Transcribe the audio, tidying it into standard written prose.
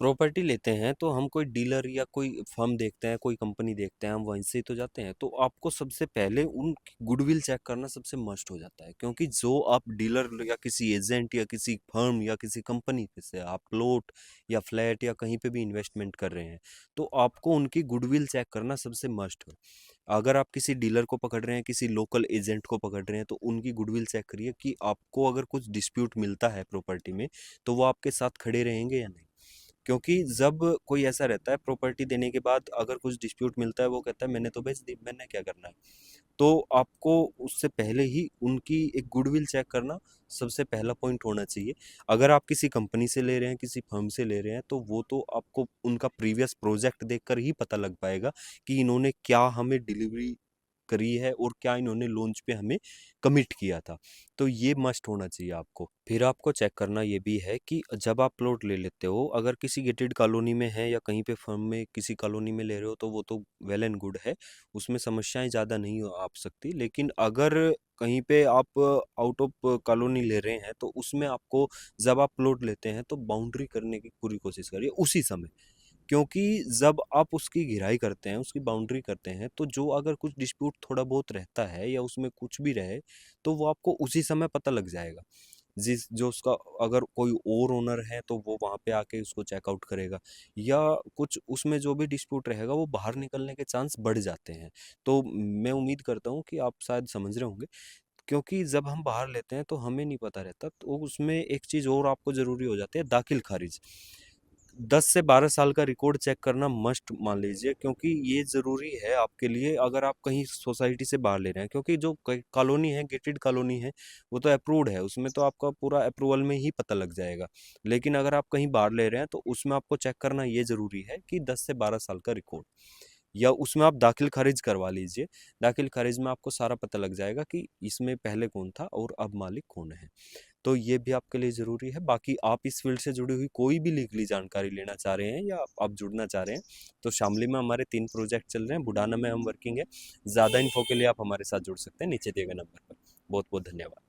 Property लेते हैं तो हम कोई डीलर या कोई फर्म देखते हैं, कोई कंपनी देखते हैं, हम वहीं से ही तो जाते हैं। तो आपको सबसे पहले उन गुडविल चेक करना सबसे मस्ट हो जाता है, क्योंकि जो आप डीलर या किसी एजेंट या किसी फर्म या किसी कंपनी पे से आप प्लॉट या फ्लैट या कहीं पे भी इन्वेस्टमेंट कर रहे हैं, तो आपको उनकी गुडविल चेक करना सबसे मस्ट है। अगर आप किसी डीलर को पकड़ रहे हैं, किसी लोकल एजेंट को पकड़ रहे हैं, तो उनकी गुडविल चेक करिए कि आपको अगर कुछ डिस्प्यूट मिलता है प्रॉपर्टी में, तो वो आपके साथ खड़े रहेंगे या नहीं। क्योंकि जब कोई ऐसा रहता है प्रॉपर्टी देने के बाद, अगर कुछ डिस्प्यूट मिलता है, वो कहता है मैंने तो बेच दी, मैंने क्या करना है। तो आपको उससे पहले ही उनकी एक गुडविल चेक करना सबसे पहला पॉइंट होना चाहिए। अगर आप किसी कंपनी से ले रहे हैं, किसी फर्म से ले रहे हैं, तो वो तो आपको उनका प्रीवियस प्रोजेक्ट देखकर ही पता लग पाएगा कि इन्होंने क्या हमें डिलीवरी करी है और क्या इन्होंने लॉन्च पे हमें कमिट किया था। तो ये मस्ट होना चाहिए आपको। फिर आपको चेक करना ये भी है कि जब आप प्लॉट ले लेते हो, अगर किसी गेटेड कॉलोनी में है या कहीं पे फर्म में किसी कॉलोनी में ले रहे हो, तो वो तो वेल एंड गुड है, उसमें समस्याएं ज़्यादा नहीं आ सकती। लेकिन अगर कहीं पे आप आउट ऑफ कॉलोनी ले रहे हैं, तो उसमें आपको, जब आप प्लॉट लेते हैं, तो बाउंड्री करने की पूरी कोशिश करिए उसी समय। क्योंकि जब आप उसकी घेराई करते हैं, उसकी बाउंड्री करते हैं, तो जो अगर कुछ डिस्प्यूट थोड़ा बहुत रहता है या उसमें कुछ भी रहे, तो वो आपको उसी समय पता लग जाएगा। जिस जो उसका, अगर कोई और ओनर है तो वो वहाँ पे आके उसको चेकआउट करेगा, या कुछ उसमें जो भी डिस्प्यूट रहेगा वो बाहर निकलने के चांस बढ़ जाते हैं। तो मैं उम्मीद करता हूँ कि आप शायद समझ रहे होंगे। क्योंकि जब हम बाहर लेते हैं तो हमें नहीं पता रहता, तो उसमें एक चीज़ और आपको ज़रूरी हो जाती है, दाखिल खारिज। 10 से 12 साल का रिकॉर्ड चेक करना मस्ट मान लीजिए, क्योंकि ये ज़रूरी है आपके लिए अगर आप कहीं सोसाइटी से बाहर ले रहे हैं। क्योंकि जो कॉलोनी है, गेटेड कॉलोनी है, वो तो अप्रूव्ड है, उसमें तो आपका पूरा अप्रूवल में ही पता लग जाएगा। लेकिन अगर आप कहीं बाहर ले रहे हैं, तो उसमें आपको चेक करना ये ज़रूरी है कि 10 से 12 साल का रिकॉर्ड, या उसमें आप दाखिल खारिज करवा लीजिए। दाखिल खारिज में आपको सारा पता लग जाएगा कि इसमें पहले कौन था और अब मालिक कौन है। तो ये भी आपके लिए ज़रूरी है। बाकी आप इस फील्ड से जुड़ी हुई कोई भी लीगली जानकारी लेना चाह रहे हैं या आप जुड़ना चाह रहे हैं, तो शामली में हमारे 3 प्रोजेक्ट चल रहे हैं, बुडाना में हम वर्किंग है। ज़्यादा इन्फो के लिए आप हमारे साथ जुड़ सकते हैं नीचे दिए गए नंबर पर। बहुत बहुत धन्यवाद।